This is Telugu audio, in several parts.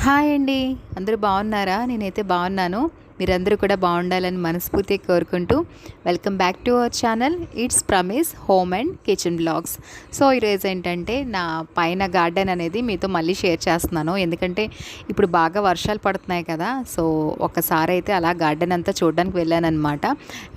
హాయ్ అండి. అందరూ బాగున్నారా? నేనైతే బాగున్నాను. మీరందరూ కూడా బాగుండాలని మనస్ఫూర్తిగా కోరుకుంటూ welcome back to our channel it's promise home and kitchen blogs. So ఈరోజు ఏంటంటే నా పైన గార్డెన్ అనేది మీతో మళ్ళీ షేర్ చేస్తున్నాను. ఎందుకంటే ఇప్పుడు బాగా వర్షాలు పడుతున్నాయి కదా. సో ఒకసారి అయితే అలా గార్డెన్ అంతా చూడడానికి వెళ్ళానమాట.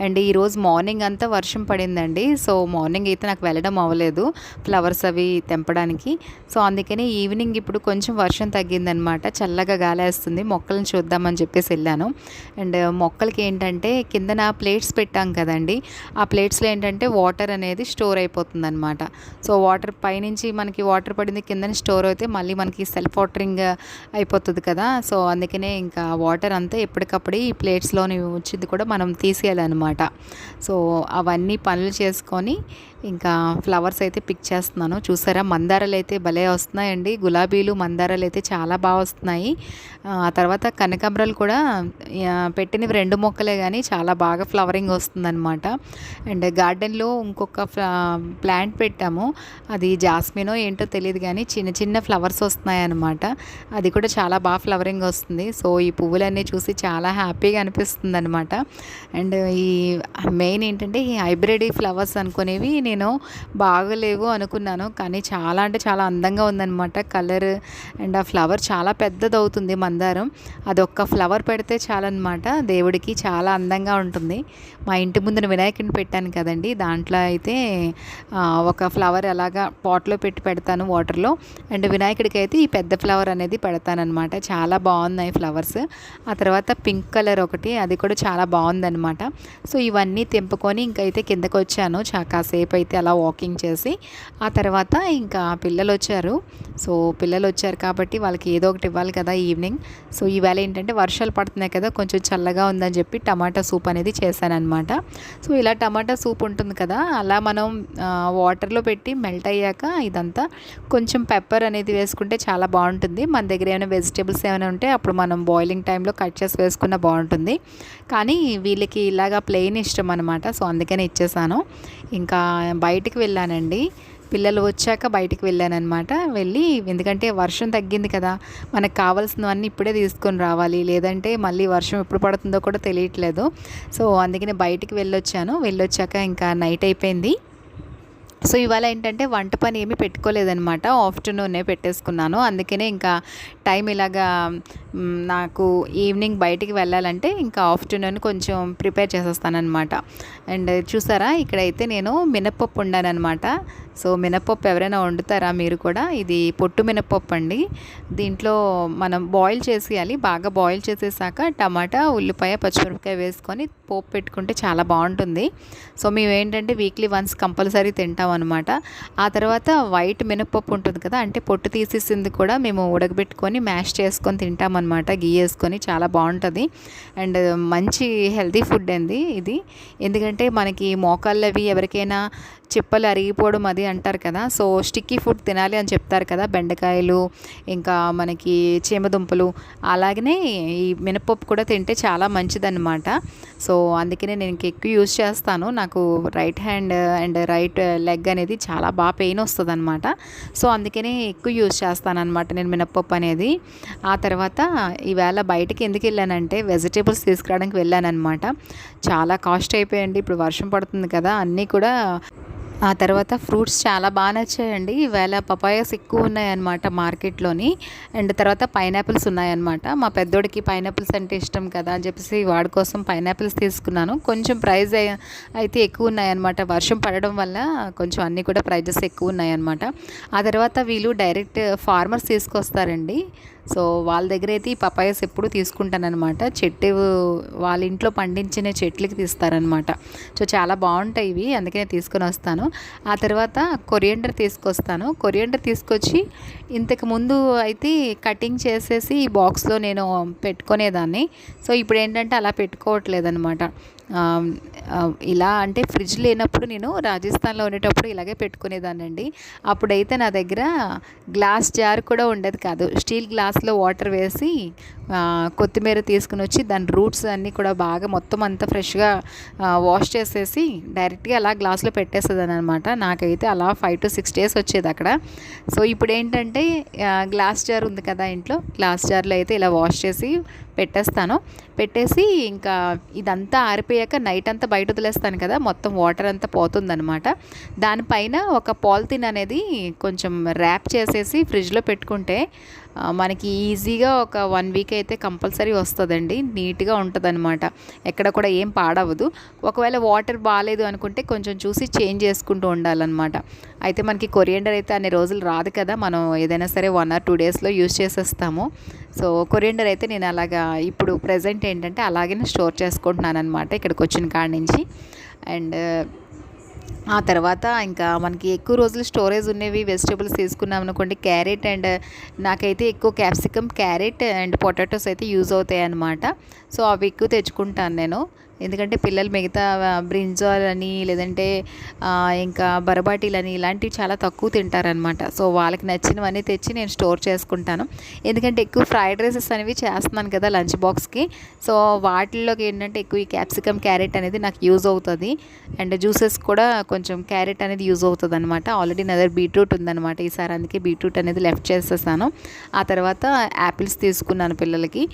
అండ్ ఈరోజు మార్నింగ్ అంతా వర్షం పడిందండి. సో మార్నింగ్ అయితే నాకు వెళ్ళడం అవ్వలేదు ఫ్లవర్స్ అవి తెంపడానికి. సో అందుకని ఈవినింగ్ ఇప్పుడు కొంచెం వర్షం తగ్గిందనమాట. చల్లగా గాలేస్తుంది, మొక్కలను చూద్దామని చెప్పేసి వెళ్ళాను. అండ్ మొక్కలకి ఏంటంటే కిందన ప్లేట్స్ పెట్టాం కదండి, ఆ ప్లేట్స్లో ఏంటంటే వాటర్ అనేది స్టోర్ అయిపోతుంది అనమాట. సో వాటర్ పైనుంచి మనకి వాటర్ పడింది కిందన స్టోర్ అయితే మళ్ళీ మనకి సెల్ఫ్ వాటరింగ్ అయిపోతుంది కదా. సో అందుకనే ఇంకా వాటర్ అంతా ఎప్పటికప్పుడు ఈ ప్లేట్స్లోని వచ్చింది కూడా మనం తీసేయాలన్నమాట. సో అవన్నీ పనులు చేసుకొని ఇంకా ఫ్లవర్స్ అయితే పిక్ చేస్తున్నాను. చూసారా, మందారాలు అయితే భలే వస్తున్నాయండి. గులాబీలు మందారాలు అయితే చాలా బాగా వస్తున్నాయి. ఆ తర్వాత కనకాంబరాలు కూడా పెట్టినవి 2 మొక్కలే కానీ చాలా బాగా ఫ్లవరింగ్ వస్తుందన్నమాట. అండ్ గార్డెన్లో ఇంకొక ప్లాంట్ పెట్టాము, అది జాస్మినో ఏంటో తెలియదు కానీ చిన్న చిన్న ఫ్లవర్స్ వస్తున్నాయి అన్నమాట. అది కూడా చాలా బాగా ఫ్లవరింగ్ వస్తుంది. సో ఈ పువ్వులన్నీ చూసి చాలా హ్యాపీగా అనిపిస్తుంది అనమాట. అండ్ ఈ మెయిన్ ఏంటంటే ఈ హైబ్రిడ్ ఫ్లవర్స్ అనుకునేవి నేను బాగలేవు అనుకున్నాను, కానీ చాలా అంటే చాలా అందంగా ఉందన్నమాట కలర్. అండ్ ఆ ఫ్లవర్ చాలా పెద్దది అవుతుంది మందారం. అదొక్క ఫ్లవర్ పెడితే చాలన్నమాట, దేవుడికి చాలా అందంగా ఉంటుంది. మా ఇంటి ముందున వినాయకుడిని పెట్టాను కదండి, దాంట్లో అయితే ఒక ఫ్లవర్ అలాగా పాట్లో పెట్టి పెడతాను వాటర్లో. అండ్ వినాయకుడికి అయితే ఈ పెద్ద ఫ్లవర్ అనేది పెడతానమాట. చాలా బాగున్నాయి ఫ్లవర్స్. ఆ తర్వాత పింక్ కలర్ ఒకటి, అది కూడా చాలా బాగుందన్నమాట. సో ఇవన్నీ తెంపుకొని ఇంకైతే కిందకు వచ్చాను. కాసేపు అయితే అలా వాకింగ్ చేసి ఆ తర్వాత ఇంకా పిల్లలు వచ్చారు. సో పిల్లలు వచ్చారు కాబట్టి వాళ్ళకి ఏదో ఒకటి ఇవ్వాలి కదా ఈవినింగ్. సో ఈవేళ ఏంటంటే వర్షాలు పడుతున్నాయి కదా, కొంచెం చల్లగా ఉందని చెప్పి టమాటా సూప్ అనేది చేశానమాట. సో ఇలా టమాటా సూప్ ఉంటుంది కదా, అలా మనం వాటర్లో పెట్టి మెల్ట్ అయ్యాక ఇదంతా కొంచెం పెప్పర్ అనేది వేసుకుంటే చాలా బాగుంటుంది. మన దగ్గర ఏమైనా వెజిటేబుల్స్ ఏమైనా ఉంటే అప్పుడు మనం బాయిలింగ్ టైంలో కట్ చేసి వేసుకున్న బాగుంటుంది. కానీ వీళ్ళకి ఇలాగా ప్లెయిన్ ఇష్టం అనమాట. సో అందుకనే ఇచ్చేసాను. ఇంకా బయటికి వెళ్ళానండి, పిల్లలు వచ్చాక బయటికి వెళ్ళానమాట. వెళ్ళి ఎందుకంటే వర్షం తగ్గింది కదా, మనకు కావాల్సినవన్నీ ఇప్పుడే తీసుకొని రావాలి, లేదంటే మళ్ళీ వర్షం ఎప్పుడు పడుతుందో కూడా తెలియట్లేదు. సో అందుకని బయటికి వెళ్ళొచ్చాక ఇంకా నైట్ అయిపోయింది. సో ఇవాళ ఏంటంటే వంట పని ఏమీ పెట్టుకోలేదనమాట, ఆఫ్టర్నూనే పెట్టేసుకున్నాను. అందుకనే ఇంకా టైం ఇలాగా నాకు ఈవినింగ్ బయటికి వెళ్ళాలంటే ఇంకా ఆఫ్టర్నూన్ కొంచెం ప్రిపేర్ చేసేస్తానమాట. అండ్ చూసారా, ఇక్కడైతే నేను మినప్పప్పు వండానమాట. సో మినప్పప్పు ఎవరైనా వండుతారా మీరు కూడా? ఇది పొట్టు మినప్పప్పు అండి. దీంట్లో మనం బాయిల్ చేసేయాలి, బాగా బాయిల్ చేసేసాక టమాటా, ఉల్లిపాయ, పచ్చిమిరపకాయ వేసుకొని పోపు పెట్టుకుంటే చాలా బాగుంటుంది. సో మేము ఏంటంటే వీక్లీ వన్స్ కంపల్సరీ తింటాం అనమాట. ఆ తర్వాత వైట్ మినప్పప్పు ఉంటుంది కదా, అంటే పొట్టు తీసేసింది కూడా మేము ఉడకబెట్టుకొని మ్యాష్ చేసుకొని తింటామన్నమాట, గీ వేసుకొని. చాలా బాగుంటుంది అండ్ మంచి హెల్తీ ఫుడ్ అండి ఇది. ఎందుకంటే మనకి మోకాళ్ళు అవి ఎవరికైనా చిప్పలు అరిగిపోవడం అది అంటారు కదా, సో స్టిక్కీ ఫుడ్ తినాలి అని చెప్తారు కదా, బెండకాయలు ఇంకా మనకి చీమదుంపలు, అలాగనే ఈ మినపప్పు కూడా తింటే చాలా మంచిదన్నమాట. సో అందుకనే నేను ఎక్కువ యూజ్ చేస్తాను. నాకు right hand and right leg అనేది చాలా బాగా పెయిన్ వస్తుంది అనమాట. సో అందుకనే ఎక్కువ యూజ్ చేస్తానన్నమాట నేను మినపప్పు అనేది. ఆ తర్వాత ఈవేళ బయటకి ఎందుకు వెళ్ళానంటే వెజిటేబుల్స్ తీసుకురావడానికి వెళ్ళానమాట. చాలా కాస్ట్ అయిపోయాయండి, ఇప్పుడు వర్షం పడుతుంది కదా అన్నీ కూడా. ఆ తర్వాత ఫ్రూట్స్ చాలా బాగా నచ్చాయండి. ఈవేళ పపాయాస్ ఎక్కువ ఉన్నాయన్నమాట మార్కెట్లోని. అండ్ తర్వాత పైనాపిల్స్ ఉన్నాయన్నమాట. మా పెద్దోడికి పైనాపిల్స్ అంటే ఇష్టం కదా అని చెప్పేసి వాడి కోసం పైనాపిల్స్ తీసుకున్నాను. కొంచెం ప్రైస్ అయితే ఎక్కువ ఉన్నాయన్నమాట, వర్షం పడడం వల్ల కొంచెం అన్నీ కూడా ప్రైజెస్ ఎక్కువ ఉన్నాయన్నమాట. ఆ తర్వాత వీళ్ళు డైరెక్ట్ ఫార్మర్స్ తీసుకొస్తారండి. సో వాళ్ళ దగ్గర అయితే ఈ పపాయాస్ ఎప్పుడు తీసుకుంటానమాట. చెట్టు వాళ్ళ ఇంట్లో పండించిన చెట్లకి తీస్తారనమాట. సో చాలా బాగుంటాయి ఇవి, అందుకనే తీసుకొని వస్తాను. ఆ తర్వాత కొరియండర్ తీసుకొస్తాను. కొరియండర్ తీసుకొచ్చి ఇంతకు ముందు అయితే కటింగ్ చేసేసి ఈ బాక్స్లో నేను పెట్టుకునేదాన్ని. సో ఇప్పుడు ఏంటంటే అలా పెట్టుకోవట్లేదు అనమాట. ఆహ్, ఇలా అంటే ఫ్రిడ్జ్ లేనప్పుడు నేను రాజస్థాన్‌లో ఉండేటప్పుడు ఇలాగే పెట్టుకునేదాన్నండి. అప్పుడైతే నా దగ్గర గ్లాస్ జార్ కూడా ఉండేది కాదు. స్టీల్ గ్లాస్‌లో వాటర్ వేసి కొత్తిమీర తీసుకొనొచ్చి దాని రూట్స్ అన్నీ కూడా బాగా మొత్తం అంతా ఫ్రెష్‌గా వాష్ చేసేసి డైరెక్ట్‌గా అలా గ్లాస్‌లో పెట్టేసేదాన్ననమాట. నాకైతే అలా 5-6 డేస్ వచ్చేదక్కడ. సో ఇప్పుడేంటంటే గ్లాస్ జార్ ఉంది కదా ఇంట్లో, గ్లాస్ జార్‌లో అయితే ఇలా వాష్ చేసి పెట్టేస్తాను. పెట్టేసి ఇంకా ఇదంతా ఆరిపోయాక నైట్ అంతా బయట వదిలేస్తాను కదా, మొత్తం వాటర్ అంతా పోతుందనమాట. దానిపైన ఒక పాలిథిన్ అనేది కొంచెం ర్యాప్ చేసేసి ఫ్రిడ్జ్లో పెట్టుకుంటే మనకి ఈజీగా ఒక 1 వీక్ అయితే కంపల్సరీ వస్తుందండి. నీట్గా ఉంటుందన్నమాట. ఎక్కడ కూడా ఏం పాడవదు. ఒకవేళ వాటర్ బాగాలేదు అనుకుంటే కొంచెం చూసి చేంజ్ చేసుకుంటూ ఉండాలన్నమాట. అయితే మనకి కొరియండర్ అయితే అన్ని రోజులు రాదు కదా, మనం ఏదైనా సరే 1 or 2 డేస్లో యూజ్ చేసేస్తాము. సో కొరియండర్ అయితే నేను అలాగా ఇప్పుడు ప్రెజెంట్ ఏంటంటే అలాగే స్టోర్ చేసుకుంటున్నాను అనమాట ఇక్కడికి వచ్చిన కాడ నుంచి. అండ్ ఆ తర్వాత ఇంకా మనకి ఎక్కువ రోజులు స్టోరేజ్ ఉన్నవి వెజిటేబుల్స్ తీసుకున్నాం అనుకోండి, క్యారెట్ అండ్ నాకైతే ఎక్కువ క్యాప్సికమ్, క్యారెట్ అండ్ పొటాటోస్ అయితే యూజ్ అవుతాయి అన్నమాట. సో అవి ఎక్కువ తెచ్చుకుంటాను నేను. ఎందుకంటే పిల్లలు మిగతా బ్రింజాల్ అని లేదంటే ఇంకా బరబాటీలని ఇలాంటివి చాలా తక్కువ తింటారనమాట. సో వాళ్ళకి నచ్చినవన్నీ తెచ్చి నేను స్టోర్ చేసుకుంటాను. ఎందుకంటే ఎక్కువ ఫ్రైడ్ రైసెస్ అనేవి చేస్తున్నాను కదా లంచ్ బాక్స్కి. సో వాటిల్లోకి ఏంటంటే ఎక్కువ ఈ క్యాప్సికమ్, క్యారెట్ అనేది నాకు యూజ్ అవుతుంది. అండ్ జ్యూసెస్ కూడా కొంచెం క్యారెట్ అనేది యూజ్ అవుతుంది అనమాట. ఆల్రెడీ నా దగ్గర బీట్రూట్ ఉందన్నమాట ఈసారి, అందుకే బీట్రూట్ అనేది లెఫ్ట్ చేసేసాను. ఆ తర్వాత యాపిల్స్ తీసుకున్నాను పిల్లలకి.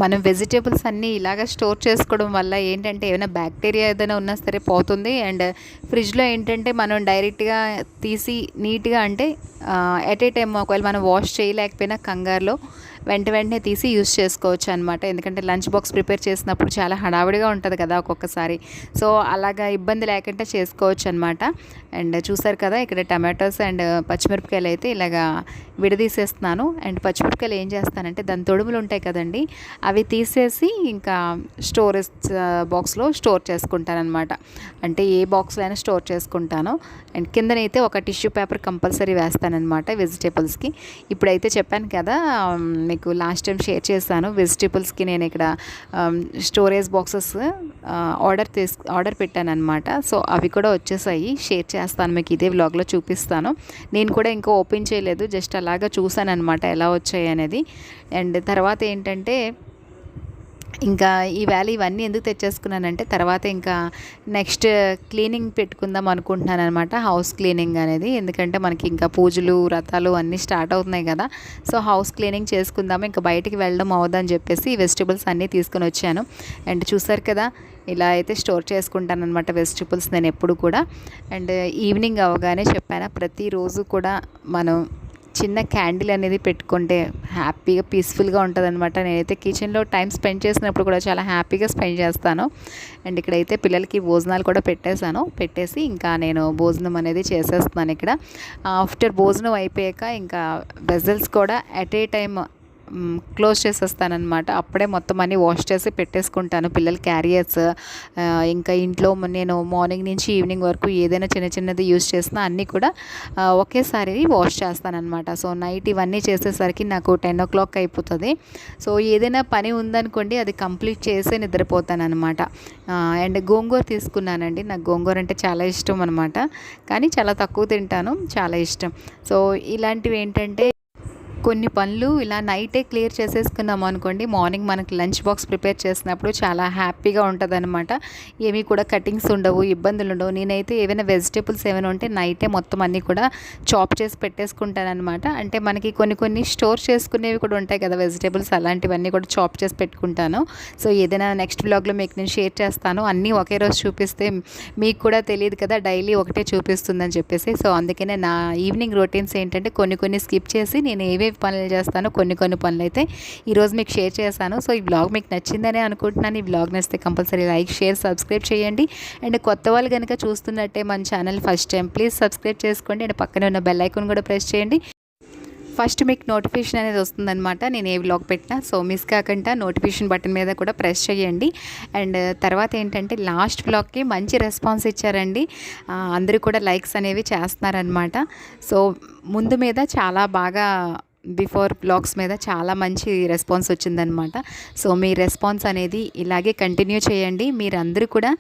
మనం వెజిటేబుల్స్ అన్నీ ఇలాగ స్టోర్ చేసుకోవడం వల్ల ఏంటంటే ఏమైనా బ్యాక్టీరియా ఏదైనా ఉన్నా సరే పోతుంది. అండ్ ఫ్రిడ్జ్లో ఏంటంటే మనం డైరెక్ట్గా తీసి నీట్గా అంటే ఎట్ ఏ టైమ్ ఒకవేళ మనం వాష్ చేయలేకపోయినా కంగారులో వెంటనే తీసి యూస్ చేసుకోవచ్చు అనమాట. ఎందుకంటే లంచ్ బాక్స్ ప్రిపేర్ చేసినప్పుడు చాలా హడావిడిగా ఉంటుంది కదా ఒక్కొక్కసారి. సో అలాగా ఇబ్బంది లేకుండా చేసుకోవచ్చు అనమాట. అండ్ చూసారు కదా ఇక్కడ టమాటోస్ అండ్ పచ్చిమిరపకాయలు అయితే ఇలాగా విడదీసేస్తున్నాను. అండ్ పచ్చిమిరపకాయలు ఏం చేస్తానంటే దాని తొడుములు ఉంటాయి కదండి, అవి తీసేసి ఇంకా స్టోరేజ్ బాక్స్లో స్టోర్ చేసుకుంటాను అనమాట. అంటే ఏ బాక్స్లో అయినా స్టోర్ చేసుకుంటాను. అండ్ కిందనైతే ఒక టిష్యూ పేపర్ కంపల్సరీ వేస్తానన్నమాట వెజిటేబుల్స్కి. ఇప్పుడైతే చెప్పాను కదా మీకు లాస్ట్ టైం షేర్ చేశాను, వెజిటేబుల్స్కి నేను ఇక్కడ స్టోరేజ్ బాక్సెస్ ఆర్డర్ పెట్టాను అనమాట. సో అవి కూడా వచ్చేసాయి, షేర్ చేస్తాను మీకు, ఇదే వ్లాగ్లో చూపిస్తాను. నేను కూడా ఇంకా ఓపెన్ చేయలేదు, జస్ట్ అలాగా చూసాను అనమాట ఎలా వచ్చాయి అనేది. అండ్ తర్వాత ఏంటంటే ఇంకా ఈవేళ ఇవన్నీ ఎందుకు తెచ్చేసుకున్నానంటే తర్వాత ఇంకా నెక్స్ట్ క్లీనింగ్ పెట్టుకుందాం అనుకుంటున్నాను అనమాట, హౌస్ క్లీనింగ్ అనేది. ఎందుకంటే మనకి ఇంకా పూజలు వ్రతాలు అన్నీ స్టార్ట్ అవుతున్నాయి కదా. సో హౌస్ క్లీనింగ్ చేసుకుందాము, ఇంకా బయటికి వెళ్ళడం అవదని చెప్పేసి ఈ వెజిటేబుల్స్ అన్నీ తీసుకుని వచ్చాను. అండ్ చూసారు కదా ఇలా అయితే స్టోర్ చేసుకుంటాను అనమాట వెజిటేబుల్స్ నేను ఎప్పుడు కూడా. అండ్ ఈవినింగ్ అవగానే చెప్పాను, ప్రతిరోజు కూడా మనం చిన్న క్యాండిల్ అనేది పెట్టుకుంటే హ్యాపీగా పీస్ఫుల్గా ఉంటుంది అనమాట. నేనైతే కిచెన్లో టైం స్పెండ్ చేసినప్పుడు కూడా చాలా హ్యాపీగా స్పెండ్ చేస్తాను. అండ్ ఇక్కడైతే పిల్లలకి భోజనాలు కూడా పెట్టేసి ఇంకా నేను భోజనం అనేది చేసేస్తున్నాను ఇక్కడ. ఆఫ్టర్ భోజనం అయిపోయాక ఇంకా వెజల్స్ కూడా ఎట్ ఏ టైమ్ క్లోజ్ చేసేస్తానమాట. అప్పుడే మొత్తం అన్నీ వాష్ చేసి పెట్టేసుకుంటాను. పిల్లల క్యారియర్స్ ఇంకా ఇంట్లో నేను మార్నింగ్ నుంచి ఈవినింగ్ వరకు ఏదైనా చిన్నది యూజ్ చేసినా అన్నీ కూడా ఒకేసారి వాష్ చేస్తానన్నమాట. సో నైట్ ఇవన్నీ చేసేసరికి నాకు 10 o'clock అయిపోతుంది. సో ఏదైనా పని ఉందనుకోండి అది కంప్లీట్ చేసే నిద్రపోతానమాట. అండ్ గోంగూర తీసుకున్నానండి, నాకు గోంగూర అంటే చాలా ఇష్టం అనమాట, కానీ చాలా తక్కువ తింటాను, చాలా ఇష్టం. సో ఇలాంటివి ఏంటంటే కొన్ని పనులు ఇలా నైటే క్లియర్ చేసేసుకున్నాం అనుకోండి, మార్నింగ్ మనకి లంచ్ బాక్స్ ప్రిపేర్ చేసినప్పుడు చాలా హ్యాపీగా ఉంటుందన్నమాట. ఏమీ కూడా కటింగ్స్ ఉండవు, ఇబ్బందులు ఉండవు. నేనైతే ఏమైనా వెజిటేబుల్స్ ఏమైనా ఉంటే నైటే మొత్తం అన్నీ కూడా చాప్ చేసి పెట్టేసుకుంటానమాట. అంటే మనకి కొన్ని స్టోర్ చేసుకునేవి కూడా ఉంటాయి కదా వెజిటేబుల్స్, అలాంటివన్నీ కూడా చాప్ చేసి పెట్టుకుంటాను. సో ఏదైనా నెక్స్ట్ వ్లాగ్లో మీకు నేను షేర్ చేస్తాను. అన్నీ ఒకే రోజు చూపిస్తే మీకు కూడా తెలియదు కదా, డైలీ ఒకటే చూపిస్తుందని చెప్పేసి. సో అందుకనే నా ఈవినింగ్ రొటీన్స్ ఏంటంటే కొన్ని స్కిప్ చేసి నేను ఏవేవి పనులు చేస్తాను, కొన్ని పనులు అయితే ఈరోజు మీకు షేర్ చేశాను. సో ఈ బ్లాగ్ మీకు నచ్చిందనే అనుకుంటున్నాను. ఈ బ్లాగ్ నచ్చితే కంపల్సరీ లైక్, షేర్, సబ్స్క్రైబ్ చేయండి. అండ్ కొత్త వాళ్ళు కనుక చూస్తున్నట్టే మన channel first time please subscribe చేసుకోండి. అండ్ పక్కనే ఉన్న బెల్ ఐకాన్ కూడా ప్రెస్ చేయండి. ఫస్ట్ మీకు నోటిఫికేషన్ అనేది వస్తుందన్నమాట నేను ఏ వ్లాగ్ పెట్టినా. సో మిస్ కాకుండా నోటిఫికేషన్ బటన్ మీద కూడా ప్రెస్ చేయండి. అండ్ తర్వాత ఏంటంటే లాస్ట్ వ్లాగ్కి మంచి రెస్పాన్స్ ఇచ్చారండి, అందరూ కూడా లైక్స్ అనేవి చేస్తున్నారనమాట. సో ముందు మీద చాలా బాగా బిఫోర్ బ్లాగ్స్ మీద చాలా మంచి రెస్పాన్స్ వచ్చిందనమాట. సో మీ రెస్పాన్స్ అనేది ఇలాగే కంటిన్యూ చేయండి. మీరందరూ కూడా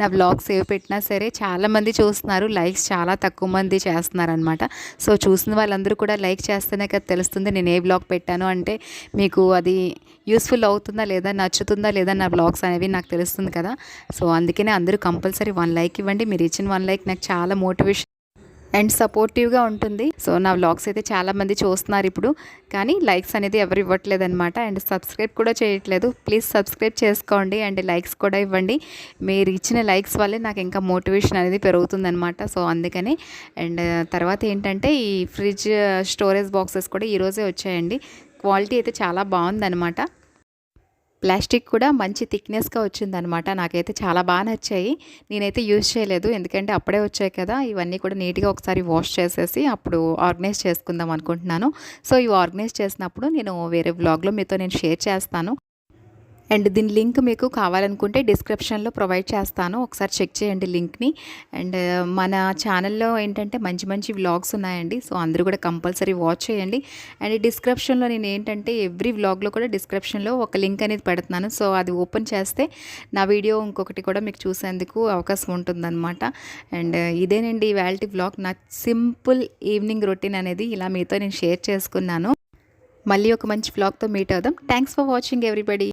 నా బ్లాగ్స్ ఏవి పెట్టినా సరే చాలామంది చూస్తున్నారు, లైక్స్ చాలా తక్కువ మంది చేస్తున్నారనమాట. సో చూసిన వాళ్ళందరూ కూడా లైక్ చేస్తేనే కదా తెలుస్తుంది నేను ఏ బ్లాగ్ పెట్టాను అంటే మీకు అది యూస్ఫుల్ అవుతుందా లేదా, నచ్చుతుందా లేదా నా బ్లాగ్స్ అనేవి నాకు తెలుస్తుంది కదా. సో అందుకనే అందరూ కంపల్సరీ 1 లైక్ ఇవ్వండి. మీరు ఇచ్చిన 1 లైక్ నాకు చాలా మోటివేషన్ అండ్ సపోర్టివ్గా ఉంటుంది. సో నా వ్లాగ్స్ అయితే చాలామంది చూస్తున్నారు ఇప్పుడు, కానీ లైక్స్ అనేది ఎవరు ఇవ్వట్లేదన్నమాట. అండ్ సబ్స్క్రైబ్ కూడా చేయట్లేదు. ప్లీజ్ సబ్స్క్రైబ్ చేసుకోండి అండ్ లైక్స్ కూడా ఇవ్వండి. మీరు ఇచ్చిన లైక్స్ వల్లే నాకు ఇంకా మోటివేషన్ అనేది పెరుగుతుందన్నమాట. సో అందుకని అండ్ తర్వాత ఏంటంటే ఈ ఫ్రిడ్జ్ స్టోరేజ్ బాక్సెస్ కూడా ఈరోజే వచ్చాయండి. క్వాలిటీ అయితే చాలా బాగుందన్నమాట. ప్లాస్టిక్ కూడా మంచి థిక్నెస్గా వచ్చిందనమాట. నాకైతే చాలా బాగా నచ్చాయి. నేనైతే యూజ్ చేయలేదు, ఎందుకంటే అప్పుడే వచ్చాయి కదా. ఇవన్నీ కూడా నీట్గా ఒకసారి వాష్ చేసేసి అప్పుడు ఆర్గనైజ్ చేసుకుందాం అనుకుంటున్నాను. సో ఇవి ఆర్గనైజ్ చేసినప్పుడు నేను వేరే వ్లాగ్లో మీతో నేను షేర్ చేస్తాను. అండ్ దీని లింక్ మీకు కావాలనుకుంటే డిస్క్రిప్షన్లో ప్రొవైడ్ చేస్తాను, ఒకసారి చెక్ చేయండి లింక్ని. అండ్ మన ఛానల్లో ఏంటంటే మంచి మంచి వ్లాగ్స్ ఉన్నాయండి. సో అందరూ కూడా కంపల్సరీ వాచ్ చేయండి. అండ్ డిస్క్రిప్షన్లో నేను ఏంటంటే ఎవ్రీ వ్లాగ్లో కూడా డిస్క్రిప్షన్లో ఒక లింక్ అనేది పెడుతున్నాను. సో అది ఓపెన్ చేస్తే నా వీడియో ఇంకొకటి కూడా మీకు చూసేందుకు అవకాశం ఉంటుందన్నమాట. అండ్ ఇదేనండి ఇవాల్టి వ్లాగ్. నా సింపుల్ ఈవినింగ్ రొటీన్ అనేది ఇలా మీతో నేను షేర్ చేసుకున్నాను. మళ్ళీ ఒక మంచి వ్లాగ్తో మీట్ అవుదాం. Thanks for watching everybody.